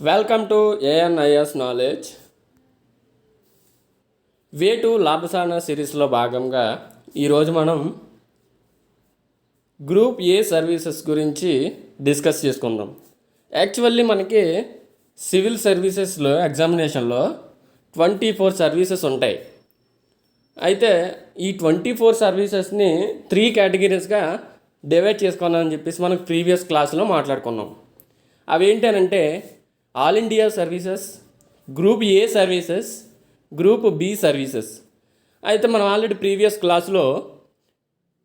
Welcome to ANIS knowledge. Way to లాభసాన సిరీస్లో భాగంగా ఈరోజు మనం గ్రూప్ ఏ సర్వీసెస్ గురించి డిస్కస్ చేసుకుందాం. యాక్చువల్లీ మనకి సివిల్ సర్వీసెస్లో ఎగ్జామినేషన్లో 24 సర్వీసెస్ ఉంటాయి. అయితే ఈ 24 సర్వీసెస్ని 3 కేటగిరీస్గా డివైడ్ చేసుకున్నామని చెప్పేసి మనకు ప్రీవియస్ క్లాస్లో మాట్లాడుకున్నాం. అవి ఏంటంటే all India services, group A services, group B services. అయితే మనం ఆల్రెడీ ప్రీవియస్ క్లాస్లో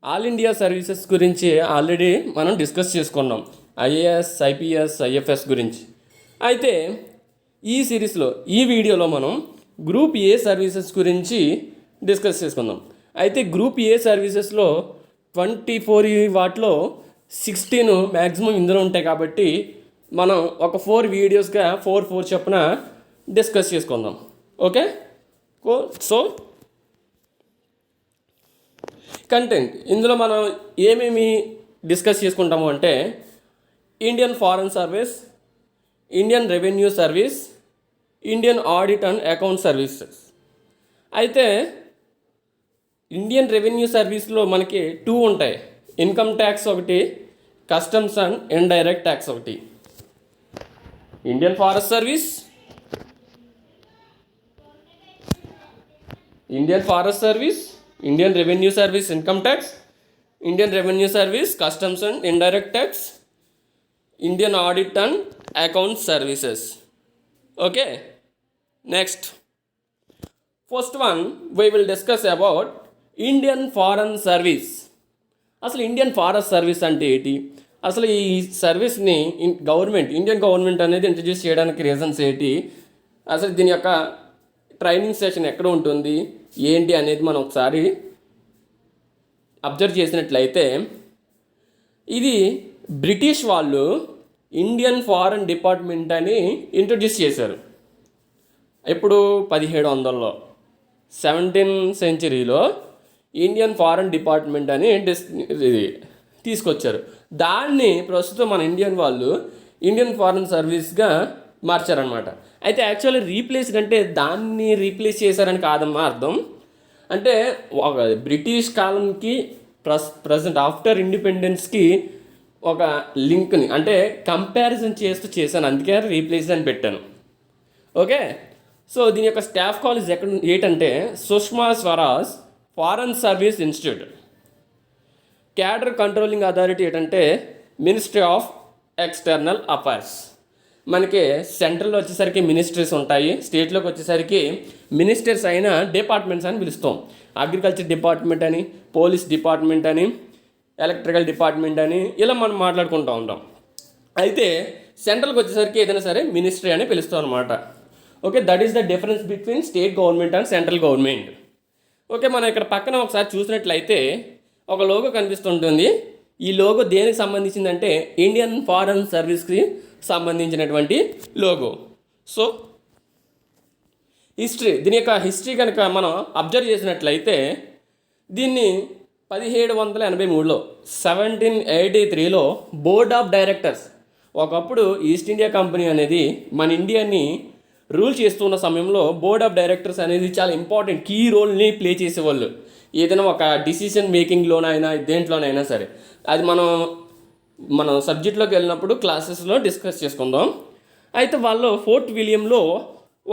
ఆల్ ఇండియా సర్వీసెస్ గురించి ఆల్రెడీ మనం డిస్కస్ చేసుకున్నాం, ఐఏఎస్, ఐపీఎస్, ఐఎఫ్ఎస్ గురించి. అయితే ఈ సిరీస్లో ఈ వీడియోలో మనం గ్రూప్ ఏ సర్వీసెస్ గురించి డిస్కస్ చేసుకుందాం. అయితే గ్రూప్ ఏ సర్వీసెస్లో 24 వాటిలో 16 మ్యాక్సిమం ఇందులో ఉంటాయి. కాబట్టి మనం ఒక 4 వీడియోస్గా 4 చొప్పున డిస్కస్ చేసుకుందాం. ఓకే, సో కంటెంట్ ఇందులో మనం ఏమేమి డిస్కస్ చేసుకుంటాము అంటే Indian foreign service, Indian revenue service, Indian audit and account services. అయితే ఇండియన్ రెవెన్యూ సర్వీస్లో మనకి 2 ఉంటాయి. ఇన్కమ్ ట్యాక్స్ ఒకటి, కస్టమ్స్ అండ్ ఇండైరెక్ట్ ట్యాక్స్ ఒకటి. Indian forest service, Indian forest service, Indian revenue service income tax, Indian revenue service customs and indirect tax, Indian audit and account services. Okay, next first one we will discuss about Indian foreign service. అసలు Indian forest service అంటే ఏంటి? అసలు ఈ సర్వీస్ని Indian government అనేది introduce చేయడానికి reasons ఏంటి? అసలు దీని యొక్క ట్రైనింగ్ సెషన్ ఎక్కడ ఉంటుంది ఏంటి అనేది మనం ఒకసారి అబ్జర్వ్ చేసినట్లయితే, ఇది బ్రిటిష్ వాళ్ళు ఇండియన్ ఫారెన్ డిపార్ట్మెంట్ అని ఇంట్రడ్యూస్ చేశారు. ఇప్పుడు 1700లో 17th సెంచరీలో ఇండియన్ ఫారెన్ డిపార్ట్మెంట్ అని తీసుకొచ్చారు. దాన్ని ప్రస్తుతం మన ఇండియన్ వాళ్ళు ఇండియన్ ఫారెన్ సర్వీస్గా మార్చారనమాట. అయితే యాక్చువల్లీ రీప్లేస్డ్ అంటే దాన్ని రీప్లేస్ చేశారని కాదమ్మా అర్థం. అంటే ఒక బ్రిటిష్ కాలంకి ప్రజెంట్ ఆఫ్టర్ ఇండిపెండెన్స్కి ఒక లింక్ని అంటే కంపారిజన్ చేస్తూ చేశాను, అందుకే రీప్లేస్ అని పెట్టాను. ఓకే, సో దీని యొక్క స్టాఫ్ కాలేజ్ ఏంటంటే Sushma Swaraj foreign service institute. Cadre controlling authority ఏంటంటే మినిస్ట్రీ ఆఫ్ ఎక్స్టర్నల్ అఫైర్స్. మనకి సెంట్రల్లో వచ్చేసరికి మినిస్ట్రీస్ ఉంటాయి, స్టేట్లోకి వచ్చేసరికి మినిస్టర్స్ అయిన డిపార్ట్మెంట్స్ అని పిలుస్తాం. అగ్రికల్చర్ డిపార్ట్మెంట్ అని, పోలీస్ డిపార్ట్మెంట్ అని, ఎలక్ట్రికల్ డిపార్ట్మెంట్ అని ఇలా మనం మాట్లాడుకుంటూ ఉంటాం. అయితే సెంట్రల్కి వచ్చేసరికి ఏదైనా సరే మినిస్ట్రీ అని పిలుస్తాం అనమాట. Okay, that is the difference between state government and central government. Okay, మనం ఇక్కడ పక్కన ఒకసారి చూసినట్లయితే ఒక లోగో కనిపిస్తుంటుంది. ఈ లోగో దేనికి సంబంధించిందంటే ఇండియన్ ఫారెన్ సర్వీస్కి సంబంధించినటువంటి లోగో. సో దీని యొక్క హిస్టరీ కనుక మనం అబ్జర్వ్ చేసినట్లయితే దీన్ని 1783లో 1783లో బోర్డ్ ఆఫ్ డైరెక్టర్స్, ఒకప్పుడు ఈస్ట్ ఇండియా కంపెనీ అనేది మన ఇండియాని రూల్ చేస్తున్న సమయంలో బోర్డ్ ఆఫ్ డైరెక్టర్స్ అనేది చాలా ఇంపార్టెంట్ కీ రోల్ని ప్లే చేసేవాళ్ళు. ఏదైనా ఒక డిసిషన్ మేకింగ్లోనైనా దేంట్లోనైనా సరే. అది మన సబ్జెక్ట్లోకి వెళ్ళినప్పుడు క్లాసెస్లో డిస్కస్ చేసుకుందాం. అయితే వాళ్ళు ఫోర్ట్ విలియంలో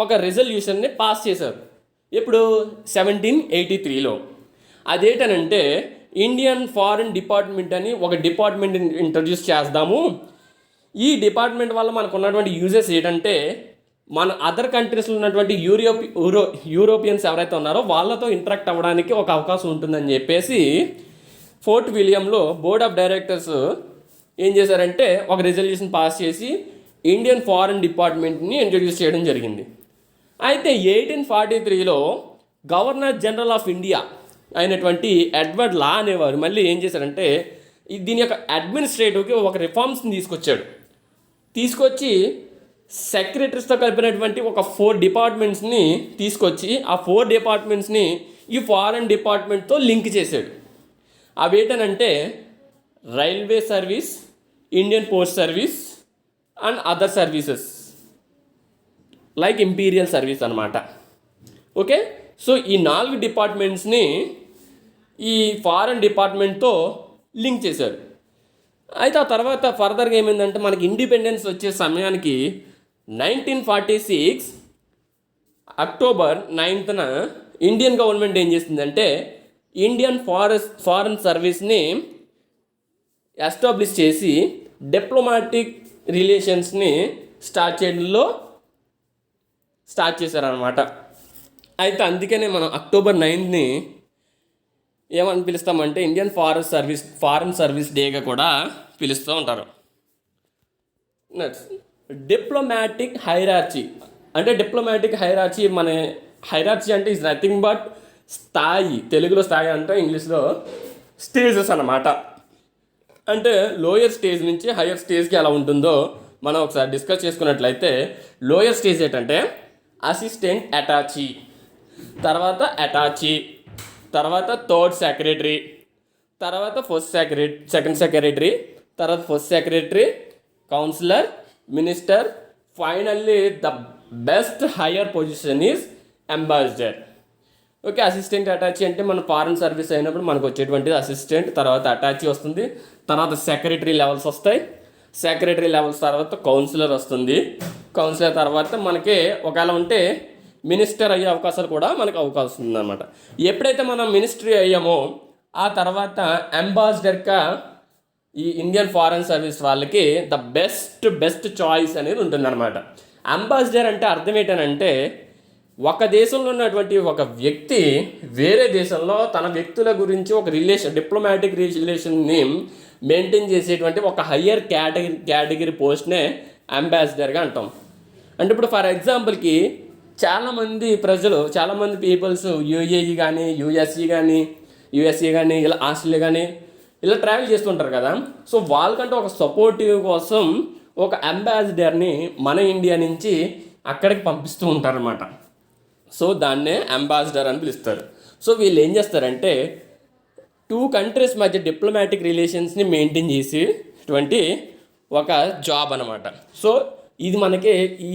ఒక రెజల్యూషన్ని పాస్ చేశారు. ఇప్పుడు 1783లో. అదేంటనంటే ఇండియన్ ఫారెన్ డిపార్ట్మెంట్ అని ఒక డిపార్ట్మెంట్ ఇంట్రడ్యూస్ చేద్దాము. ఈ డిపార్ట్మెంట్ వల్ల మనకు ఉన్నటువంటి యూజెస్ ఏంటంటే మన అదర్ కంట్రీస్లో ఉన్నటువంటి యూరోపియన్స్ ఎవరైతే ఉన్నారో వాళ్ళతో ఇంటరాక్ట్ అవ్వడానికి ఒక అవకాశం ఉంటుందని చెప్పేసి ఫోర్ట్ విలియంలో బోర్డ్ ఆఫ్ డైరెక్టర్స్ ఏం చేశారంటే ఒక రెజల్యూషన్ పాస్ చేసి ఇండియన్ ఫారెన్ డిపార్ట్మెంట్ని ఇంట్రడ్యూస్ చేయడం జరిగింది. అయితే 1843లో గవర్నర్ జనరల్ ఆఫ్ ఇండియా అయినటువంటి ఎడ్వర్డ్ లా అనేవారు మళ్ళీ ఏం చేశారంటే దీని యొక్క అడ్మినిస్ట్రేటివ్కి ఒక రిఫార్మ్స్ని తీసుకొచ్చి సెక్రటరీస్తో కలిపినటువంటి ఒక 4 డిపార్ట్మెంట్స్ని తీసుకొచ్చి ఆ 4 డిపార్ట్మెంట్స్ని ఈ ఫారెన్ డిపార్ట్మెంట్తో లింక్ చేశాడు. అవి ఏంటనంటే railway service, Indian post service and other services. Like imperial service అనమాట. ఓకే, సో ఈ 4 డిపార్ట్మెంట్స్ని ఈ ఫారెన్ డిపార్ట్మెంట్తో లింక్ చేశారు. అయితే ఆ తర్వాత ఫర్దర్గా ఏమైందంటే మనకి ఇండిపెండెన్స్ వచ్చే సమయానికి 1946 అక్టోబర్ 9న ఇండియన్ గవర్నమెంట్ ఏం చేసిందంటే ఇండియన్ ఫారెన్ సర్వీస్ని ఎస్టాబ్లిష్ చేసి డిప్లొమాటిక్ రిలేషన్స్ని స్టార్ట్ చేశారనమాట. అయితే అందుకనే మనం అక్టోబర్ 9ని ఏమని పిలుస్తామంటే ఇండియన్ ఫారెన్ సర్వీస్ డేగా కూడా పిలుస్తూ ఉంటారు. Next diplomatic hierarchy. అంటే డిప్లొమాటిక్ హైరార్చీ హైరార్చీ అంటే ఈజ్ నథింగ్ బట్ స్థాయి. తెలుగులో స్థాయి అంటే ఇంగ్లీష్లో స్టేజెస్ అన్నమాట. అంటే లోయర్ స్టేజ్ నుంచి హయ్యర్ స్టేజ్కి ఎలా ఉంటుందో మనం ఒకసారి డిస్కస్ చేసుకున్నట్లయితే లోయర్ స్టేజ్ ఏంటంటే అసిస్టెంట్ అటాచీ, తర్వాత అటాచీ, తర్వాత థర్డ్ సెక్రటరీ, తర్వాత సెకండ్ సెక్రటరీ, తర్వాత first secretary, counsellor, minister, finally the best higher position is ambassador. Okay, assistant attache అంటే మన ఫారెన్ సర్వీస్ అయినప్పుడు మనకు వచ్చేటువంటిది అసిస్టెంట్, తర్వాత అటాచీ వస్తుంది, తర్వాత సెక్రటరీ లెవెల్స్ వస్తాయి, సెక్రటరీ లెవెల్స్ తర్వాత కౌన్సిలర్ వస్తుంది, కౌన్సిలర్ తర్వాత మనకి ఒకవేళ ఉంటే మినిస్టర్ అయ్యే అవకాశాలు కూడా మనకు అవకాశం ఉందన్నమాట. ఎప్పుడైతే మనం మినిస్ట్రీ అయ్యామో ఆ తర్వాత అంబాసిడర్గా ఈ ఇండియన్ ఫారెన్ సర్వీస్ వాళ్ళకి ద బెస్ట్ చాయిస్ అనేది ఉంటుందన్నమాట. అంబాసిడర్ అంటే అర్థం ఏంటంటే ఒక దేశంలో ఉన్నటువంటి ఒక వ్యక్తి వేరే దేశంలో తన వ్యక్తుల గురించి ఒక డిప్లొమాటిక్ రిలేషన్ని మెయింటైన్ చేసేటువంటి ఒక హయ్యర్ కేటగిరీ పోస్ట్నే అంబాసిడర్గా అంటాం. అంటే ఇప్పుడు ఫర్ ఎగ్జాంపుల్కి చాలామంది పీపుల్స్ యూఏఈ కానీ యూఎస్ఏ కానీ ఇలా ఆస్ట్రేలియా కానీ ఇలా ట్రావెల్ చేస్తుంటారు కదా. సో వాళ్ళకంటే ఒక సపోర్టివ్ కోసం ఒక అంబాసిడర్ని మన ఇండియా నుంచి అక్కడికి పంపిస్తూ ఉంటారన్నమాట. సో దాన్నే అంబాసిడర్ అని పిలుస్తారు. సో వీళ్ళు ఏం చేస్తారంటే 2 కంట్రీస్ మధ్య డిప్లొమాటిక్ రిలేషన్స్ని మెయింటైన్ చేసేటువంటి ఒక జాబ్ అనమాట. సో ఇది మనకి ఈ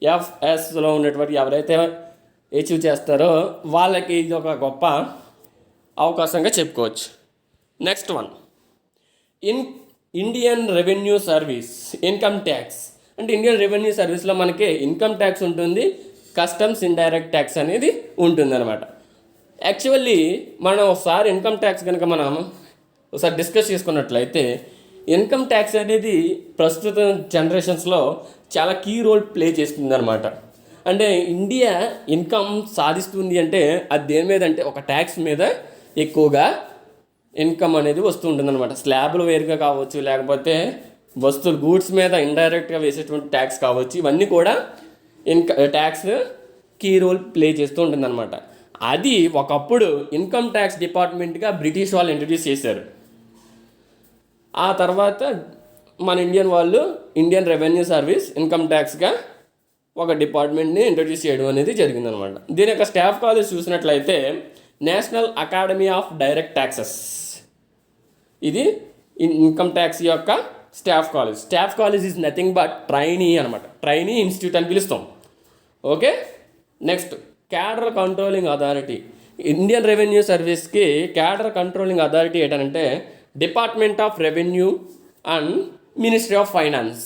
IFSలో ఉన్నటువంటి ఎవరైతే అచీవ్ చేస్తారో వాళ్ళకి ఇది ఒక గొప్ప అవకాశంగా చెప్పుకోవచ్చు. Next one Indian revenue service income tax. అంటే ఇండియన్ రెవెన్యూ సర్వీస్లో మనకి ఇన్కమ్ ట్యాక్స్ ఉంటుంది, కస్టమ్స్ ఇండైరెక్ట్ ట్యాక్స్ అనేది ఉంటుందన్నమాట. యాక్చువల్లీ మనం ఒకసారి ఇన్కమ్ ట్యాక్స్ కనుక మనం ఒకసారి డిస్కస్ చేసుకున్నట్లయితే ఇన్కమ్ ట్యాక్స్ అనేది ప్రస్తుత జనరేషన్స్లో చాలా కీ రోల్ ప్లే చేస్తుంది అనమాట. అంటే ఇండియా ఇన్కమ్ సాధిస్తుంది అంటే అది దేని మీద అంటే ఒక ట్యాక్స్ మీద ఎక్కువగా ఇన్కమ్ అనేది వస్తూ ఉంటుంది అనమాట. స్లాబ్లు వేరుగా కావచ్చు, లేకపోతే గూడ్స్ మీద ఇండైరెక్ట్గా వేసేటువంటి ట్యాక్స్ కావచ్చు, ఇవన్నీ కూడా ట్యాక్స్ కీ రోల్ ప్లే చేస్తూ ఉంటుందన్నమాట. అది ఒకప్పుడు ఇన్కమ్ ట్యాక్స్ డిపార్ట్మెంట్గా బ్రిటిష్ వాళ్ళు ఇంట్రడ్యూస్ చేశారు. ఆ తర్వాత మన ఇండియన్ రెవెన్యూ సర్వీస్ ఇన్కమ్ ట్యాక్స్గా ఒక డిపార్ట్మెంట్ని ఇంట్రడ్యూస్ చేయడం అనేది జరిగిందనమాట. దీని యొక్క స్టాఫ్ కాలేజ్ చూసినట్లయితే national academy of direct taxes, ఇది ఇన్కమ్ ట్యాక్స్ యొక్క staff college is nothing but trainee అనమాట. ట్రైనీ ఇన్స్టిట్యూట్ అని పిలుస్తాం. Okay, next cadre controlling authority. Indian revenue సర్వీస్కి క్యాడర్ కంట్రోలింగ్ అథారిటీ ఏంటంటే department of revenue and ministry of finance.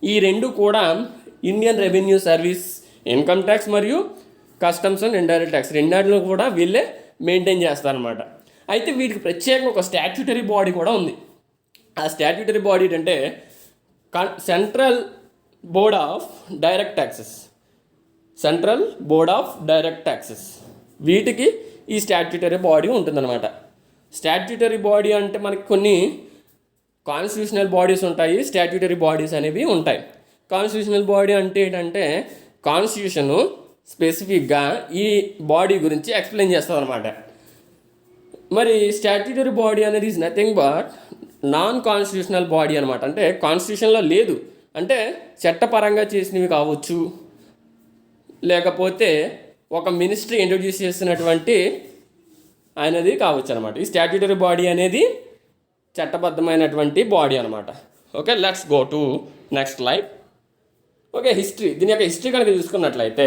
ఈ రెండు కూడా Indian revenue service income tax మరియు కస్టమ్స్ అండ్ ఇండైరెక్ట్ ట్యాక్స్ రెండాటిలో కూడా వీళ్ళే మెయింటైన్ చేస్తారనమాట. అయితే వీటికి ప్రత్యేకంగా ఒక స్టాట్యూటరీ బాడీ కూడా ఉంది. ఆ స్టాట్యూటరీ బాడీ ఏంటంటే central board of direct taxes. వీటికి ఈ స్టాట్యూటరీ బాడీ ఉంటుందన్నమాట. స్టాట్యూటరీ బాడీ అంటే మనకి కొన్ని కాన్స్టిట్యూషనల్ బాడీస్ ఉంటాయి, స్టాట్యూటరీ బాడీస్ అనేవి ఉంటాయి. కాన్స్టిట్యూషనల్ బాడీ అంటే ఏంటంటే కాన్స్టిట్యూషను స్పెసిఫిక్గా ఈ బాడీ గురించి ఎక్స్ప్లెయిన్ చేస్తుంది అనమాట. మరి స్టాట్యూటరీ బాడీ అనేది is nothing but non constitutional body అనమాట. అంటే కాన్స్టిట్యూషన్లో లేదు, అంటే చట్టపరంగా చేసినవి కావచ్చు, లేకపోతే ఒక మినిస్ట్రీ ఇంట్రొడ్యూస్ చేసినటువంటి అనేది కావచ్చు అనమాట. ఈ స్టాట్యూటరీ బాడీ అనేది చట్టబద్ధమైనటువంటి బాడీ అనమాట. Okay, let's go to next slide. Okay, దీని యొక్క హిస్టరీ కనుక చూసుకున్నట్లయితే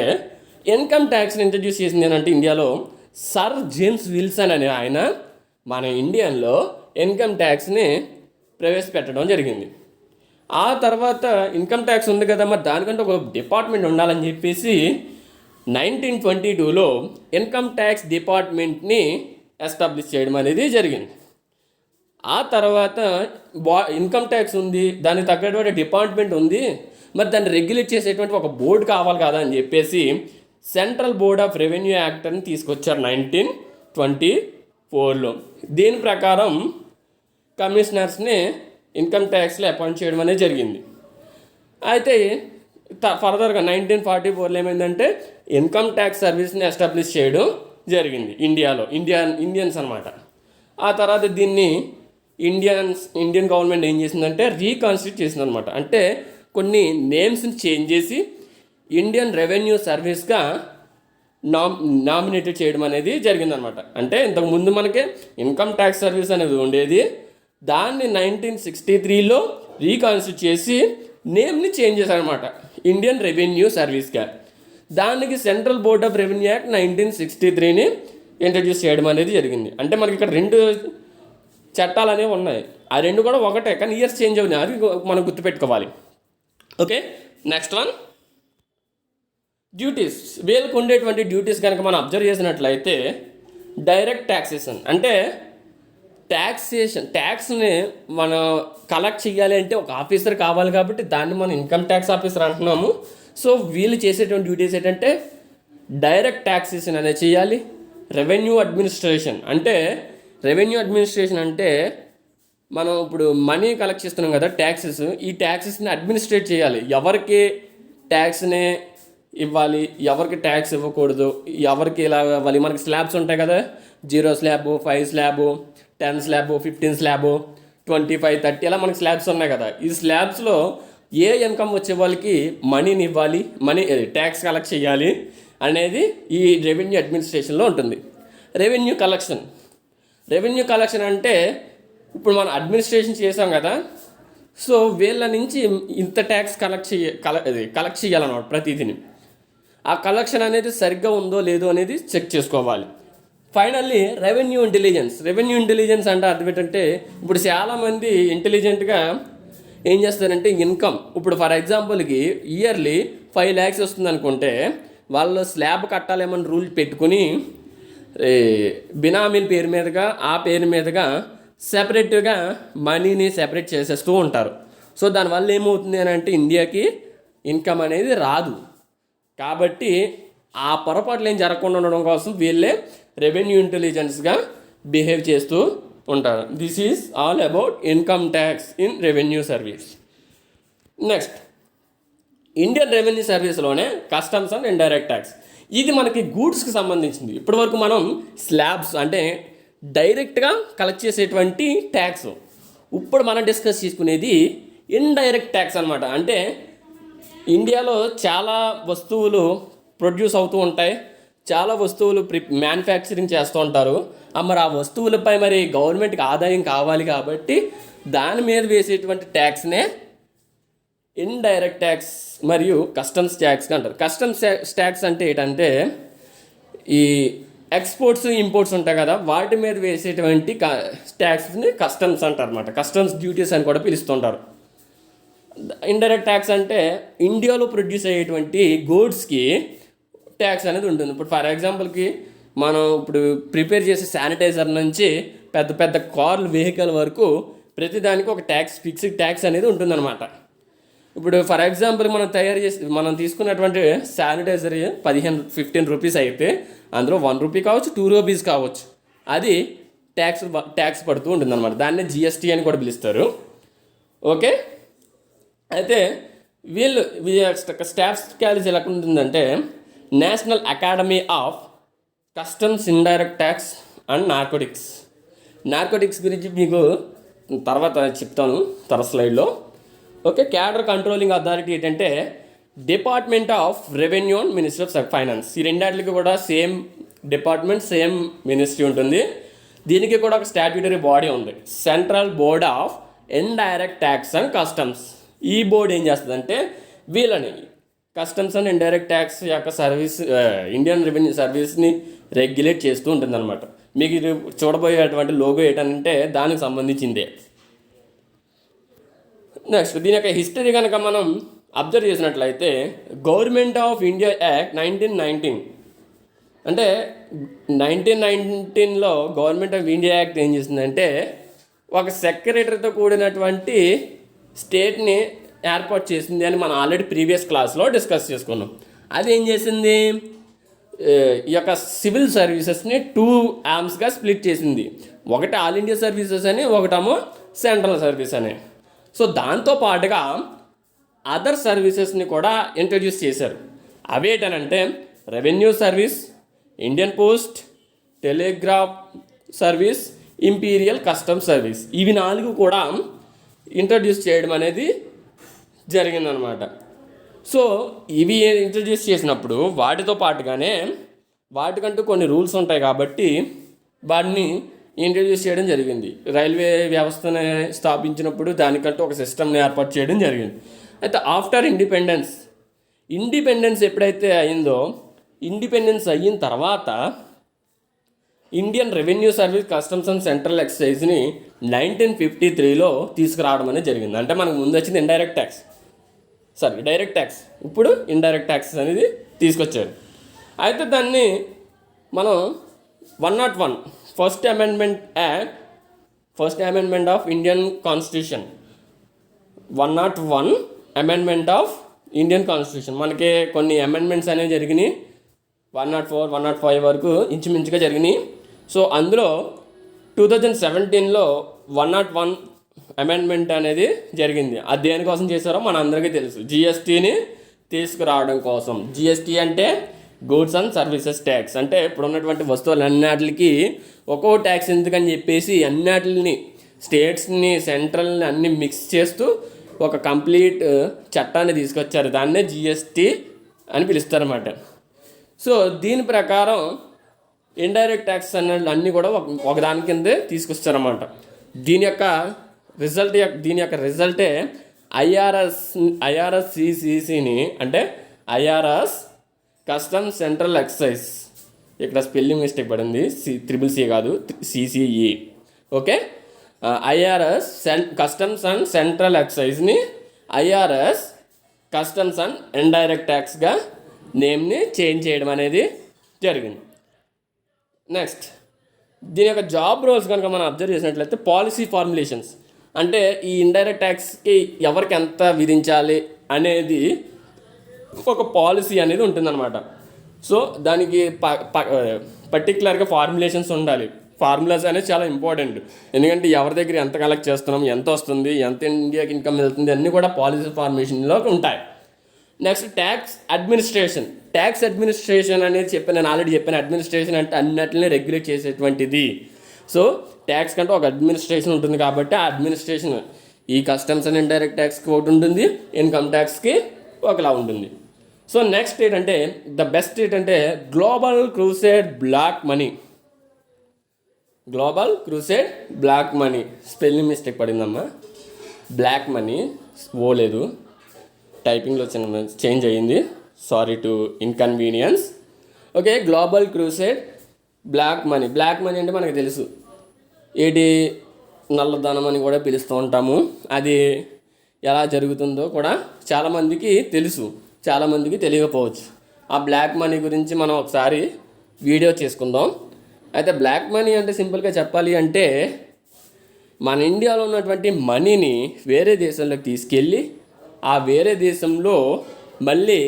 ఇన్కమ్ ట్యాక్స్ని ఇంట్రడ్యూస్ చేసింది ఏంటంటే ఇండియాలో సర్ జేమ్స్ విల్సన్ అనే ఆయన మన ఇండియన్లో ఇన్కమ్ ట్యాక్స్ని ప్రవేశపెట్టడం జరిగింది. ఆ తర్వాత ఇన్కమ్ ట్యాక్స్ ఉంది కదా, మరి దానికంటే ఒక డిపార్ట్మెంట్ ఉండాలని చెప్పేసి 1922లో ఇన్కమ్ ట్యాక్స్ డిపార్ట్మెంట్ని ఎస్టాబ్లిష్ చేయడం అనేది జరిగింది. ఆ తర్వాత ఇన్కమ్ ట్యాక్స్ ఉంది, దానికి తగ్గటువంటి డిపార్ట్మెంట్ ఉంది, మరి దాన్ని రెగ్యులేట్ చేసేటువంటి ఒక బోర్డు కావాలి కదా అని చెప్పేసి central board of revenue act అని తీసుకొచ్చారు 1924లో. దీని ప్రకారం కమిషనర్స్ని ఇన్కమ్ ట్యాక్స్లో అపాయింట్ చేయడం అనేది జరిగింది. అయితే ఫర్దర్గా 1944లో ఏమైందంటే ఇన్కమ్ ట్యాక్స్ సర్వీస్ని ఎస్టాబ్లిష్ చేయడం జరిగింది ఇండియన్స్ అనమాట. ఆ తర్వాత దీన్ని ఇండియన్ గవర్నమెంట్ ఏం చేసిందంటే రీకాన్స్టిట్యూట్ చేసింది అనమాట. అంటే కొన్ని నేమ్స్ని చేంజ్ చేసి ఇండియన్ రెవెన్యూ సర్వీస్గా నామినేటెడ్ చేయడం అనేది జరిగిందనమాట. అంటే ఇంతకుముందు మనకి ఇన్కమ్ ట్యాక్స్ సర్వీస్ అనేది ఉండేది, దాన్ని 1963లో రీకాన్స్టిట్యూట్ చేసి నేమ్ని చేంజ్ చేశారనమాట ఇండియన్ రెవెన్యూ సర్వీస్గా. దానికి central board of revenue act 1963ని ఇంట్రడ్యూస్ చేయడం అనేది జరిగింది. అంటే మనకి ఇక్కడ రెండు చట్టాలు అనేవి ఉన్నాయి, ఆ రెండు కూడా ఒకటే కానీ ఇయర్స్ చేంజ్ అవుతాయి, అది మనం గుర్తుపెట్టుకోవాలి. Okay, next one duties. వీళ్ళకు ఉండేటువంటి డ్యూటీస్ కనుక మనం అబ్జర్వ్ చేసినట్లయితే డైరెక్ట్ ట్యాక్సేషన్ అంటే ట్యాక్స్ని మనం కలెక్ట్ చేయాలి అంటే ఒక ఆఫీసర్ కావాలి కాబట్టి దాన్ని మనం ఇన్కమ్ ట్యాక్స్ ఆఫీసర్ అంటున్నాము. సో వీళ్ళు చేసేటువంటి డ్యూటీస్ ఏంటంటే డైరెక్ట్ ట్యాక్సేషన్ అనేది చేయాలి. రెవెన్యూ అడ్మినిస్ట్రేషన్ అంటే మనం ఇప్పుడు మనీ కలెక్ట్ చేస్తున్నాం కదా ట్యాక్సెస్, ఈ ట్యాక్సెస్ని అడ్మినిస్ట్రేట్ చేయాలి. ఎవరికి ట్యాక్స్ని ఇవ్వాలి, ఎవరికి ట్యాక్స్ ఇవ్వకూడదు, ఎవరికి ఇలా ఇవ్వాలి. మనకి స్లాబ్స్ ఉంటాయి కదా, 0 స్లాబ్, 5 స్లాబ్, 10 స్లాబ్, 15 స్లాబ్, 25, 30 ఇలా మనకి స్లాబ్స్ ఉన్నాయి కదా. ఈ స్లాబ్స్లో ఏ ఇన్కమ్ వచ్చే వాళ్ళకి మనీని ఇవ్వాలి, ట్యాక్స్ కలెక్ట్ చేయాలి అనేది ఈ రెవెన్యూ అడ్మినిస్ట్రేషన్లో ఉంటుంది. రెవెన్యూ కలెక్షన్ అంటే ఇప్పుడు మనం అడ్మినిస్ట్రేషన్ చేసాం కదా, సో వీళ్ళ నుంచి ఇంత ట్యాక్స్ కలెక్ట్ చేయాలన్నమాట ప్రతిదిని. ఆ కలెక్షన్ అనేది సరిగ్గా ఉందో లేదో అనేది చెక్ చేసుకోవాలి. ఫైనల్లీ రెవెన్యూ ఇంటెలిజెన్స్ అంటే అర్థం ఏంటంటే ఇప్పుడు చాలామంది ఇంటెలిజెంట్గా ఏం చేస్తారంటే ఇన్కమ్ ఇప్పుడు ఫర్ ఎగ్జాంపుల్కి ఇయర్లీ 5 lakhs వస్తుంది అనుకుంటే వాళ్ళు స్లాబ్ కట్టాలేమని రూల్ పెట్టుకుని బినామీల పేరు మీదుగా ఆ పేరు మీదుగా సెపరేట్గా మనీని సెపరేట్ చేసేస్తూ ఉంటారు. సో దానివల్ల ఏమవుతుంది అని అంటే ఇండియాకి ఇన్కమ్ అనేది రాదు. కాబట్టి ఆ పొరపాట్లు ఏం జరగకుండా ఉండడం కోసం వీళ్ళే రెవెన్యూ ఇంటెలిజెన్స్గా బిహేవ్ చేస్తూ ఉంటారు. This is all about income tax in revenue service. Next Indian revenue సర్వీస్లోనే కస్టమ్స్ అండ్ ఇండైరెక్ట్ ట్యాక్స్. ఇది మనకి గూడ్స్కి సంబంధించింది. ఇప్పటివరకు మనం స్లాబ్స్ అంటే డైరెక్ట్గా కలెక్ట్ చేసేటువంటి ట్యాక్స్. ఇప్పుడు మనం డిస్కస్ చేసుకునేది ఇండైరెక్ట్ ట్యాక్స్ అనమాట. అంటే ఇండియాలో చాలా వస్తువులు ప్రొడ్యూస్ అవుతూ ఉంటాయి, చాలా వస్తువులు మ్యానుఫ్యాక్చరింగ్ చేస్తూ ఉంటారు. మరి ఆ వస్తువులపై మరి గవర్నమెంట్కి ఆదాయం కావాలి కాబట్టి దాని మీద వేసేటువంటి ట్యాక్స్నే ఇండైరెక్ట్ ట్యాక్స్ మరియు కస్టమ్స్ ట్యాక్స్ అంటారు. కస్టమ్స్ ట్యాక్స్ అంటే ఏంటంటే ఈ ఎక్స్పోర్ట్స్ ఇంపోర్ట్స్ ఉంటాయి కదా, వాటి మీద వేసేటువంటి ట్యాక్స్ని కస్టమ్స్ అంటారు అనమాట. కస్టమ్స్ డ్యూటీస్ అని కూడా పిలుస్తుంటారు. ఇండైరెక్ట్ ట్యాక్స్ అంటే ఇండియాలో ప్రొడ్యూస్ అయ్యేటువంటి గూడ్స్కి ట్యాక్స్ అనేది ఉంటుంది. ఇప్పుడు ఫర్ ఎగ్జాంపుల్కి మనం ఇప్పుడు ప్రిపేర్ చేసే శానిటైజర్ నుంచి పెద్ద పెద్ద కార్లు వెహికల్ వరకు ప్రతిదానికి ఒక ఫిక్స్డ్ ట్యాక్స్ అనేది ఉంటుందన్నమాట. ఇప్పుడు ఫర్ ఎగ్జాంపుల్ మనం తీసుకున్నటువంటి శానిటైజర్ 15 రూపీస్ అయితే అందులో 1 రూపీ కావచ్చు, 2 రూపీస్ కావచ్చు, అది ట్యాక్స్ పడుతూ ఉంటుందన్నమాట. దాన్ని జిఎస్టీ అని కూడా పిలుస్తారు. ఓకే, అయితే స్టాఫ్ కాలేజ్ ఎలా ఉంటుందంటే national academy of customs, indirect tax and narcotics గురించి మీకు తర్వాత చెప్తాను తర్వాత స్లైడ్లో. ఓకే, క్యాడర్ కంట్రోలింగ్ అథారిటీ ఏంటంటే department of revenue and ministry of finance. ఈ రెండాటికి కూడా సేమ్ డిపార్ట్మెంట్, సేమ్ మినిస్ట్రీ ఉంటుంది. దీనికి కూడా ఒక స్టాట్యూటరీ బాడీ ఉంది, central board of indirect tax and customs. ఈ బోర్డు ఏం చేస్తుందంటే వీళ్ళని కస్టమ్స్ అండ్ ఇండైరెక్ట్ ట్యాక్స్ యొక్క సర్వీస్ ఇండియన్ రెవెన్యూ సర్వీస్ని రెగ్యులేట్ చేస్తూ ఉంటుందన్నమాట. మీకు ఇది చూడబోయేటువంటి లోగో ఏంటంటే దానికి సంబంధించిందే. నెక్స్ట్ దీని యొక్క హిస్టరీ కనుక మనం అబ్జర్వ్ చేసినట్లయితే గవర్నమెంట్ ఆఫ్ ఇండియా యాక్ట్ 1919 అంటే 1919లో గవర్నమెంట్ ఆఫ్ ఇండియా యాక్ట్ ఏం చేసిందంటే ఒక సెక్రటరీతో కూడినటువంటి స్టేట్ని ఏర్పాటు చేసింది అని మనం ఆల్రెడీ ప్రీవియస్ క్లాస్లో డిస్కస్ చేసుకున్నాం. అది ఏం చేసింది, ఈ యొక్క సివిల్ సర్వీసెస్ని 2 ఆర్మ్స్గా స్ప్లిట్ చేసింది. ఒకటి ఆల్ ఇండియా సర్వీసెస్ అని, ఒకటేమో సెంట్రల్ సర్వీస్ అని. సో దాంతో పాటుగా అదర్ సర్వీసెస్ని కూడా ఇంట్రడ్యూస్ చేశారు. అవేటనంటే revenue service, Indian post, telegraph service, imperial customs service. ఇవి 4 కూడా ఇంట్రడ్యూస్ చేయడం అనేది జరిగిందనమాట. సో ఇవి ఇంట్రడ్యూస్ చేసినప్పుడు వాటితో పాటుగానే వాటికంటూ కొన్ని రూల్స్ ఉంటాయి కాబట్టి వాటిని ఇంట్రడ్యూస్ చేయడం జరిగింది. రైల్వే వ్యవస్థను స్థాపించినప్పుడు దానికంటూ ఒక సిస్టమ్ని ఏర్పాటు చేయడం జరిగింది. అయితే ఆఫ్టర్ ఇండిపెండెన్స్ ఎప్పుడైతే అయిందో, ఇండిపెండెన్స్ అయిన తర్వాత Indian revenue service, customs and central ఎక్సైజ్ని 1953లో తీసుకురావడం అనేది జరిగింది. అంటే మనకు ముందు వచ్చింది డైరెక్ట్ ట్యాక్స్, ఇప్పుడు ఇండైరెక్ట్ ట్యాక్స్ అనేది తీసుకొచ్చారు. అయితే దాన్ని మనం 101 first amendment of Indian constitution 101 amendment of Indian constitution, మనకి కొన్ని అమెండ్మెంట్స్ అనేవి జరిగినాయి. 104, 105 వరకు ఇంచుమించుగా జరిగినాయి. సో అందులో 2017లో 101 అమెండ్మెంట్ అనేది జరిగింది. అది దేనికోసం చేశారో మన అందరికీ తెలుసు, జిఎస్టీని తీసుకురావడం కోసం. జిఎస్టీ అంటే గూడ్స్ అండ్ సర్వీసెస్ ట్యాక్స్. అంటే ఇప్పుడు ఉన్నటువంటి వస్తువులు అన్నిటికి ఒక్కో ట్యాక్స్ ఎందుకని చెప్పేసి అన్నిటిని స్టేట్స్ని, సెంట్రల్ని అన్ని మిక్స్ చేస్తూ ఒక కంప్లీట్ చట్టాన్ని తీసుకొచ్చారు. దాన్నే జిఎస్టీ అని పిలుస్తారన్నమాట. సో దీని ప్రకారం ఇండైరెక్ట్ ట్యాక్స్ అన్నీ కూడా ఒకదాని కిందే తీసుకొచ్చారన్నమాట. దీని యొక్క రిజల్టే ఐఆర్ఎస్సిసిసిని, అంటే ఐఆర్ఎస్ కస్టమ్స్ సెంట్రల్ ఎక్సైజ్. ఇక్కడ స్పెల్లింగ్ మిస్టేక్ పడింది, CCC కాదు, CCE. Okay, IRS customs and central ఎక్సైజ్ని ఐఆర్ఎస్ కస్టమ్స్ అండ్ ఇండైరెక్ట్ ట్యాక్స్గా నేమ్ని చేంజ్ చేయడం అనేది జరిగింది. నెక్స్ట్ దీని యొక్క జాబ్ రోల్స్ కనుక మనం అబ్జర్వ్ చేసినట్లయితే పాలసీ ఫార్ములేషన్స్, అంటే ఈ ఇండైరెక్ట్ ట్యాక్స్కి ఎవరికి ఎంత విధించాలి అనేది ఒక పాలసీ అనేది ఉంటుందన్నమాట. సో దానికి పర్టికులర్గా ఫార్ములేషన్స్ ఉండాలి. ఫార్ములాస్ అనేది చాలా ఇంపార్టెంట్. ఎందుకంటే ఎవరి దగ్గర ఎంత కలెక్ట్ చేస్తున్నాం, ఎంత వస్తుంది, ఎంత ఇండియాకి ఇన్కమ్ వెళ్తుంది, అన్నీ కూడా పాలసీ ఫార్మేషన్లో ఉంటాయి. నెక్స్ట్ ట్యాక్స్ అడ్మినిస్ట్రేషన్ అనేది నేను ఆల్రెడీ చెప్పాను. అడ్మినిస్ట్రేషన్ అంటే అన్నిటిని రెగ్యులేట్ చేసేటువంటిది. సో ట్యాక్స్ కంటే ఒక అడ్మినిస్ట్రేషన్ ఉంటుంది కాబట్టి ఆ అడ్మినిస్ట్రేషన్ ఈ కస్టమ్స్ అండ్ ఇండైరెక్ట్ ట్యాక్స్కి ఒకటి ఉంటుంది, ఇన్కమ్ ట్యాక్స్కి ఒకలా ఉంటుంది. సో నెక్స్ట్ ఏంటంటే ద బెస్ట్ ఏంటంటే global crusade black money. Spelling mistake పడిందమ్మా, బ్లాక్ మనీ ఓలేదు, టైపింగ్లో చిన్న చేంజ్ అయ్యింది, sorry to inconvenience. Okay, global crusade black money అంటే మనకు తెలుసు, నల్లధనం అని కూడా పిలుస్తూ ఉంటాము. అది ఎలా జరుగుతుందో కూడా చాలామందికి తెలుసు, చాలామందికి తెలియకపోవచ్చు. ఆ బ్లాక్ మనీ గురించి మనం ఒకసారి వీడియో చేసుకుందాం. అయితే బ్లాక్ మనీ అంటే సింపుల్గా చెప్పాలి అంటే మన ఇండియాలో ఉన్నటువంటి మనీని వేరే దేశంలోకి తీసుకెళ్ళి ఆ వేరే దేశంలో మళ్ళీ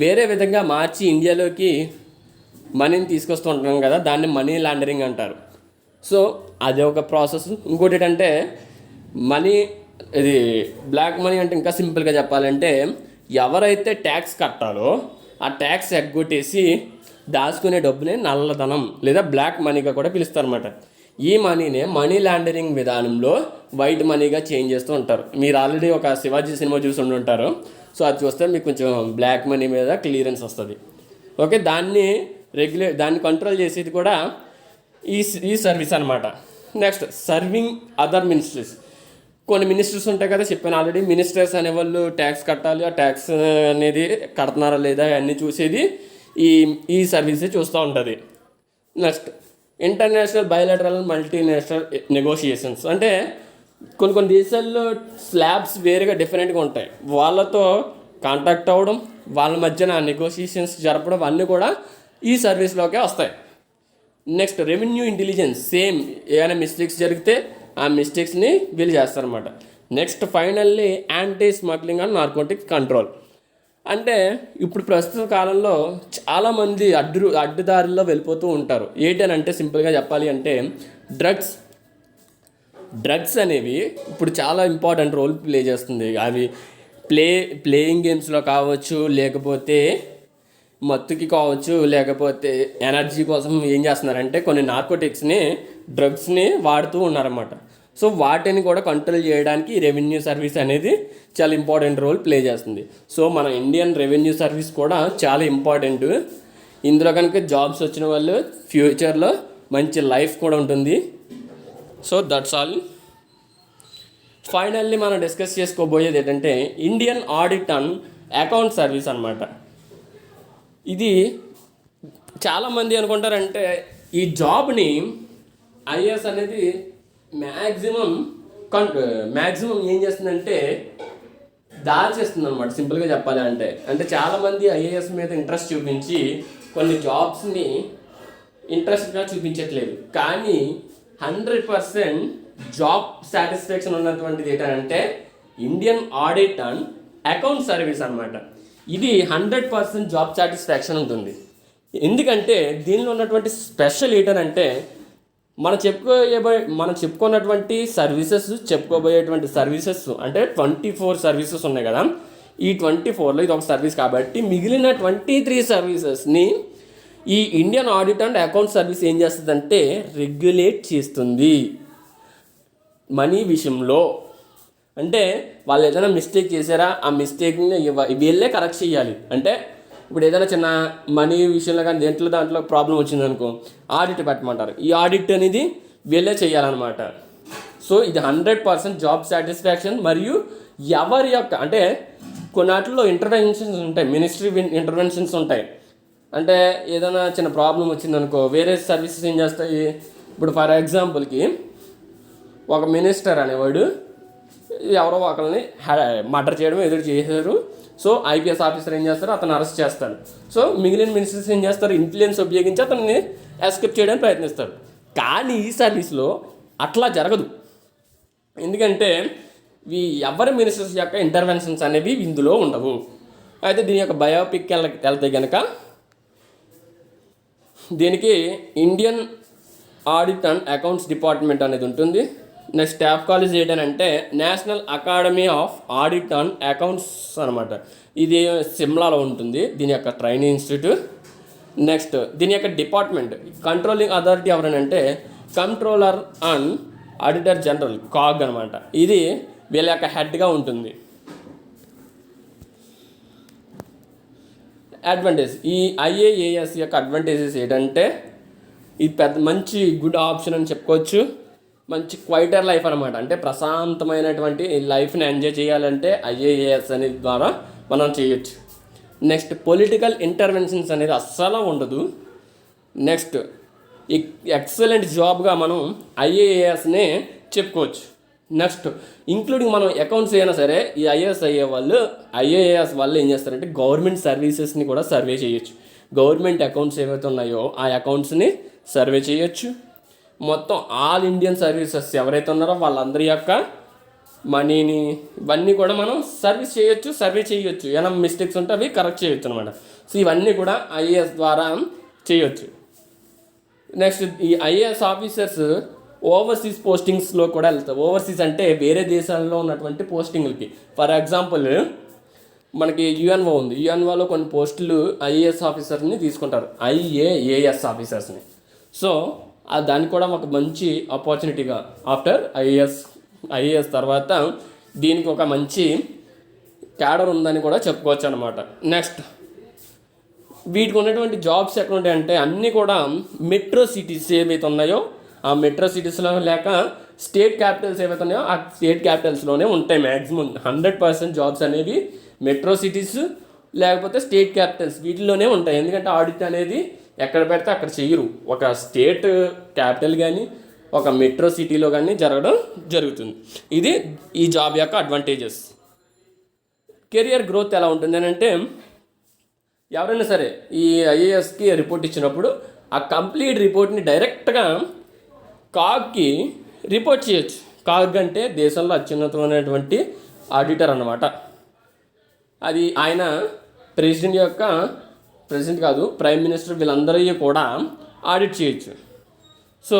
వేరే విధంగా మార్చి ఇండియాలోకి మనీని తీసుకొస్తూ ఉంటాం కదా, దాన్ని మనీ లాండరింగ్ అంటారు. సో అదే ఒక ప్రాసెస్. ఇంకోటి ఏంటంటే బ్లాక్ మనీ అంటే ఇంకా సింపుల్గా చెప్పాలంటే ఎవరైతే ట్యాక్స్ కట్టాలో ఆ ట్యాక్స్ ఎగ్గొట్టేసి దాచుకునే డబ్బునే నల్లధనం లేదా బ్లాక్ మనీగా కూడా పిలుస్తారన్నమాట. ఈ మనీనే మనీ లాండరింగ్ విధానంలో వైట్ మనీగా చేంజ్ చేస్తూ ఉంటారు. మీరు ఆల్రెడీ ఒక శివాజీ సినిమా చూసి ఉంటారు. సో అది చూస్తే మీకు కొంచెం బ్లాక్ మనీ మీద క్లియరెన్స్ వస్తుంది. ఓకే, దాన్ని కంట్రోల్ చేసేది కూడా ఈ సర్వీస్ అనమాట. Next serving other ministries. కొన్ని మినిస్టర్స్ ఉంటాయి కదా, చెప్పాను ఆల్రెడీ. మినిస్టర్స్ అనేవాళ్ళు ట్యాక్స్ కట్టాలి, ఆ ట్యాక్స్ అనేది కడుతున్నారా లేదా అన్నీ చూసేది ఈ ఈ సర్వీసే చూస్తూ ఉంటుంది. Next international bilateral multinational negotiations, అంటే కొన్ని కొన్ని దేశాల్లో స్లాబ్స్ వేరుగా డిఫరెంట్గా ఉంటాయి. వాళ్ళతో కాంటాక్ట్ అవ్వడం, వాళ్ళ మధ్యన నెగోషియేషన్స్ జరపడం అన్నీ కూడా ఈ సర్వీస్లోకే వస్తాయి. నెక్స్ట్ రెవెన్యూ ఇంటెలిజెన్స్, సేమ్ ఏమైనా మిస్టేక్స్ జరిగితే ఆ మిస్టేక్స్ని వీళ్ళు చేస్తారన్నమాట. Next finally anti smuggling and narcotics control, అంటే ఇప్పుడు ప్రస్తుత కాలంలో చాలామంది అడ్డుదారిలో వెళ్ళిపోతూ ఉంటారు. ఏంటనంటే సింపుల్గా చెప్పాలి అంటే డ్రగ్స్ అనేవి ఇప్పుడు చాలా ఇంపార్టెంట్ రోల్ ప్లే చేస్తుంది. అవి ప్లేయింగ్ గేమ్స్లో కావచ్చు, లేకపోతే మత్తుకి కావచ్చు, లేకపోతే ఎనర్జీ కోసం ఏం చేస్తున్నారంటే కొన్ని నార్కోటిక్స్ని, డ్రగ్స్ని వాడుతూ ఉన్నారన్నమాట. సో వాటిని కూడా కంట్రోల్ చేయడానికి రెవెన్యూ సర్వీస్ అనేది చాలా ఇంపార్టెంట్ రోల్ ప్లే చేస్తుంది. సో మన ఇండియన్ రెవెన్యూ సర్వీస్ కూడా చాలా ఇంపార్టెంట్. ఇందులో కనుక జాబ్స్ వచ్చిన వాళ్ళు ఫ్యూచర్లో మంచి లైఫ్ కూడా ఉంటుంది. So that's all. ఫైనల్లీ మనం డిస్కస్ చేసుకోబోయేది ఏంటంటే Indian audit and account service అనమాట. ఇది చాలామంది అనుకుంటారంటే ఈ జాబ్ని ఐఏఎస్ అనేది మ్యాక్సిమం ఏం చేస్తుందంటే దాచేస్తుంది అనమాట. సింపుల్గా చెప్పాలి అంటే చాలామంది ఐఏఎస్ మీద ఇంట్రెస్ట్ చూపించి కొన్ని జాబ్స్ని ఇంట్రెస్ట్గా చూపించట్లేదు. కానీ 100% జాబ్ సాటిస్ఫాక్షన్ ఉన్నటువంటిది ఏంటంటే Indian audit and account service అనమాట. ఇది 100% జాబ్ సాటిస్ఫాక్షన్ ఉంటుంది. ఎందుకంటే దీనిలో ఉన్నటువంటి స్పెషల్ ఏంటంటే మనం చెప్పుకున్నటువంటి చెప్పుకోబోయేటువంటి సర్వీసెస్ అంటే 24 సర్వీసెస్ ఉన్నాయి కదా. ఈ 24లో ఇది ఒక సర్వీస్ కాబట్టి మిగిలిన 23 సర్వీసెస్ని ఈ Indian audit and account service ఏం చేస్తుందంటే రెగ్యులేట్ చేస్తుంది మనీ విషయంలో. అంటే వాళ్ళు ఏదైనా మిస్టేక్ చేశారా, ఆ మిస్టేక్ని వీళ్ళే కరెక్ట్ చేయాలి. అంటే ఇప్పుడు ఏదైనా చిన్న మనీ విషయంలో కానీ దాంట్లో ప్రాబ్లం వచ్చిందనుకో, ఆడిట్ పెట్టమంటారు. ఈ ఆడిట్ అనేది వీళ్ళే చేయాలన్నమాట. సో ఇది 100% జాబ్ సాటిస్ఫాక్షన్. మరియు ఎవరి యొక్క అంటే కొన్నిటిలో ఇంటర్వెన్షన్స్ ఉంటాయి, మినిస్ట్రీ ఇంటర్వెన్షన్స్ ఉంటాయి. అంటే ఏదైనా చిన్న ప్రాబ్లం వచ్చిందనుకో వేరే సర్వీసెస్ ఏం చేస్తాయి. ఇప్పుడు ఫర్ ఎగ్జాంపుల్కి ఒక మినిస్టర్ అనేవాడు ఎవరో ఒకరిని మర్డర్ చేయడం ఎదురు చేశారు. సో ఐపీఎస్ ఆఫీసర్ ఏం చేస్తారు, అతను అరెస్ట్ చేస్తాడు. సో మిగిలిన మినిస్టర్స్ ఏం చేస్తారు, ఇన్ఫ్లుయెన్స్ ఉపయోగించి అతన్ని ఎస్కేప్ చేయడానికి ప్రయత్నిస్తారు. కానీ ఈ సర్వీస్లో అట్లా జరగదు. ఎందుకంటే ఎవరి మినిస్టర్స్ యొక్క ఇంటర్వెన్షన్స్ అనేవి ఇందులో ఉండవు. అయితే దీని యొక్క బయోపిక్ వెళ్తే కనుక దీనికి Indian audit and accounts department అనేది ఉంటుంది. నెక్స్ట్ స్టాఫ్ కాలేజ్ ఏంటంటే national academy of audit and accounts అనమాట. ఇది సిమ్లాలో ఉంటుంది దీని యొక్క ట్రైనింగ్ ఇన్స్టిట్యూట్. నెక్స్ట్ దీని యొక్క డిపార్ట్మెంట్ కంట్రోలింగ్ అథారిటీ ఎవరనంటే controller and auditor general CAG అనమాట. ఇది వీళ్ళ యొక్క హెడ్గా ఉంటుంది. అడ్వాంటేజ్, ఈ ఐఏఏఎస్ యొక్క అడ్వాంటేజెస్ ఏంటంటే ఇది మంచి గుడ్ ఆప్షన్ అని చెప్పుకోవచ్చు. మంచి క్వైటర్ లైఫ్ అనమాట. అంటే ప్రశాంతమైనటువంటి లైఫ్ని ఎంజాయ్ చేయాలంటే ఐఏఏఎస్ అనేది ద్వారా మనం చేయొచ్చు. నెక్స్ట్ పొలిటికల్ ఇంటర్వెన్షన్స్ అనేది అస్సలు ఉండదు. నెక్స్ట్ ఎక్సలెంట్ జాబ్గా మనం ఐఏఏఎస్నే చెప్పుకోవచ్చు. నెక్స్ట్ ఇంక్లూడింగ్ మనం అకౌంట్స్ అయినా సరే ఈ ఐఏఎస్ వాళ్ళు ఏం చేస్తారంటే గవర్నమెంట్ సర్వీసెస్ని కూడా సర్వే చేయొచ్చు. గవర్నమెంట్ అకౌంట్స్ ఏవైతే ఉన్నాయో ఆ అకౌంట్స్ని సర్వే చేయొచ్చు. మొత్తం ఆల్ ఇండియన్ సర్వీసెస్ ఎవరైతే ఉన్నారో వాళ్ళందరి యొక్క మనీని ఇవన్నీ కూడా మనం సర్వే చేయొచ్చు. ఏమైనా మిస్టేక్స్ ఉంటే అవి కరెక్ట్ చేయొచ్చు అనమాట. సో ఇవన్నీ కూడా ఐఏఎస్ ద్వారా చేయొచ్చు. నెక్స్ట్ ఈ ఐఏఎస్ ఆఫీసర్స్ ఓవర్సీస్ పోస్టింగ్స్లో కూడా వెళ్తారు. ఓవర్సీస్ అంటే వేరే దేశాల్లో ఉన్నటువంటి పోస్టింగ్లకి. ఫర్ ఎగ్జాంపుల్ మనకి యుఎన్ఓ ఉంది. యుఎన్ఓలో కొన్ని పోస్టులు ఐఏఎస్ ఆఫీసర్ని తీసుకుంటారు, ఐఏఏఎస్ ఆఫీసర్స్ని. సో దానికి కూడా ఒక మంచి ఆపర్చునిటీగా ఆఫ్టర్ ఐఏఎస్ తర్వాత దీనికి ఒక మంచి క్యాడర్ ఉందని కూడా చెప్పుకోవచ్చు అనమాట. నెక్స్ట్ వీటికి ఉన్నటువంటి జాబ్స్ ఎక్కడ ఉంటాయంటే అన్నీ కూడా మెట్రో సిటీస్ ఏవైతే ఉన్నాయో ఆ మెట్రో సిటీస్లో లేక స్టేట్ క్యాపిటల్స్ ఏవైతే ఉన్నాయో ఆ స్టేట్ క్యాపిటల్స్లోనే ఉంటాయి మ్యాక్సిమం 100% జాబ్స్ అనేవి మెట్రో సిటీస్ లేకపోతే స్టేట్ క్యాపిటల్స్ వీటిల్లోనే ఉంటాయి. ఎందుకంటే ఆడిట్ అనేది ఎక్కడ పెడితే అక్కడ చేయరు, ఒక స్టేట్ క్యాపిటల్ కానీ ఒక మెట్రో సిటీలో కానీ జరగడం జరుగుతుంది. ఇది ఈ జాబ్ యొక్క అడ్వాంటేజెస్. కెరియర్ గ్రోత్ ఎలా ఉంటుంది అని అంటే, ఎవరైనా సరే ఈ ఐఏఎస్కి రిపోర్ట్ ఇచ్చినప్పుడు ఆ కంప్లీట్ రిపోర్ట్ని డైరెక్ట్గా కాగ్కి రిపోర్ట్ చేయొచ్చు. కాగ్ అంటే దేశంలో అత్యున్నతమైనటువంటి ఆడిటర్ అన్నమాట. అది ఆయన ప్రెసిడెంట్ కాదు, ప్రైమ్ మినిస్టర్ వీళ్ళందరూ కూడా ఆడిట్ చేయొచ్చు. So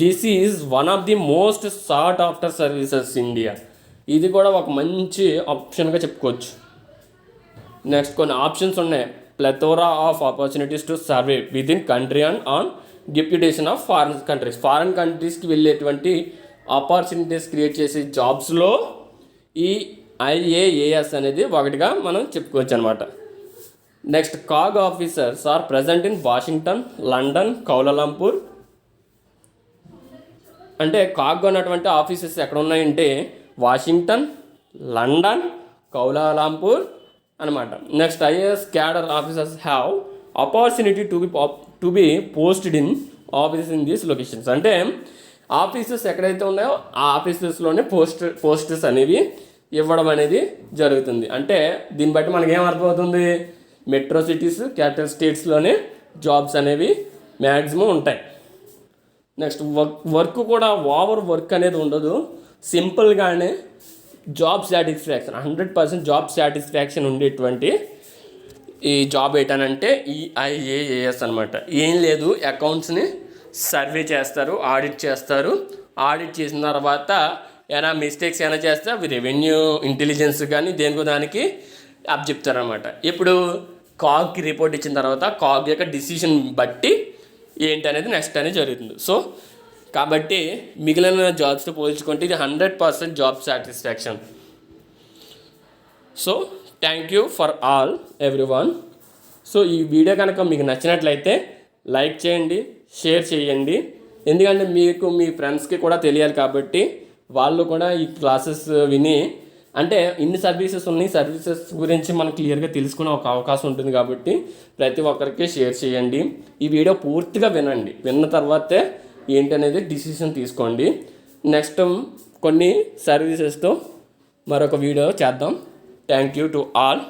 this is one of the most sought after services India. ఇది కూడా ఒక మంచి ఆప్షన్గా చెప్పుకోవచ్చు. నెక్స్ట్ కొన్ని ఆప్షన్స్ ఉన్నాయి. Plethora of opportunities to serve with in country and on deputation of foreign countries. Foreign కంట్రీస్కి వెళ్ళేటువంటి ఆపర్చునిటీస్ క్రియేట్ చేసే జాబ్స్లో ఈ IAAS అనేది ఒకటిగా మనం చెప్పుకోవచ్చు అనమాట. Next CAG officers are present in Washington, London, Kuala Lumpur. అంటే కాగ్ ఉన్నటువంటి ఆఫీసెస్ ఎక్కడ ఉన్నాయంటే వాషింగ్టన్, లండన్, కౌలాలంపూర్ అనమాట. Next IAS cadre officers have opportunity to be posted in offices in these locations. అంటే ఆఫీసెస్ ఎక్కడైతే ఉన్నాయో ఆ ఆఫీసెస్లోనే పోస్టర్స్ అనేవి ఇవ్వడం అనేది జరుగుతుంది. అంటే దీన్ని బట్టి మనకి ఏం అర్థమవుతుంది, మెట్రో సిటీస్ క్యాపిటల్ స్టేట్స్లోనే జాబ్స్ అనేవి మ్యాక్సిమం ఉంటాయి. నెక్స్ట్ వర్క్ కూడా ఓవర్ వర్క్ అనేది ఉండదు, సింపుల్గానే జాబ్ సాటిస్ఫాక్షన్ 100% జాబ్ సాటిస్ఫాక్షన్ ఉండేటువంటి ఈ జాబ్ ఏంటనంటే ఈ IAAS అనమాట. ఏం లేదు, అకౌంట్స్ని సర్వే చేస్తారు, ఆడిట్ చేస్తారు. ఆడిట్ చేసిన తర్వాత ఏమైనా మిస్టేక్స్ ఏమైనా చేస్తే అవి రెవెన్యూ ఇంటెలిజెన్స్ కానీ దేనికో దానికి అప్పచెప్తారనమాట. ఇప్పుడు కాగ్కి రిపోర్ట్ ఇచ్చిన తర్వాత కాగ్ యొక్క డిసిషన్ బట్టి ఏంటి అనేది నెక్స్ట్ అనేది జరుగుతుంది. సో కాబట్టి మిగిలిన జాబ్స్తో పోల్చుకుంటే ఇది 100% job satisfaction. So thank you for all everyone. So ఈ వీడియో కనుక మీకు నచ్చినట్లయితే లైక్ చేయండి, షేర్ చేయండి. ఎందుకంటే మీకు మీ ఫ్రెండ్స్కి కూడా తెలియాలి కాబట్టి వాళ్ళు కూడా ఈ క్లాసెస్ విని, అంటే ఇన్ని సర్వీసెస్ ఉన్నాయి, సర్వీసెస్ గురించి మనం క్లియర్గా తెలుసుకునే ఒక అవకాశం ఉంటుంది కాబట్టి ప్రతి ఒక్కరికి షేర్ చేయండి. ఈ వీడియో పూర్తిగా వినండి, విన్న తర్వాతే ఏంటనేది డిసిషన్ తీసుకోండి. నెక్స్ట్ కొన్ని సర్వీసెస్తో మరొక వీడియో చేద్దాం. Thank you to all.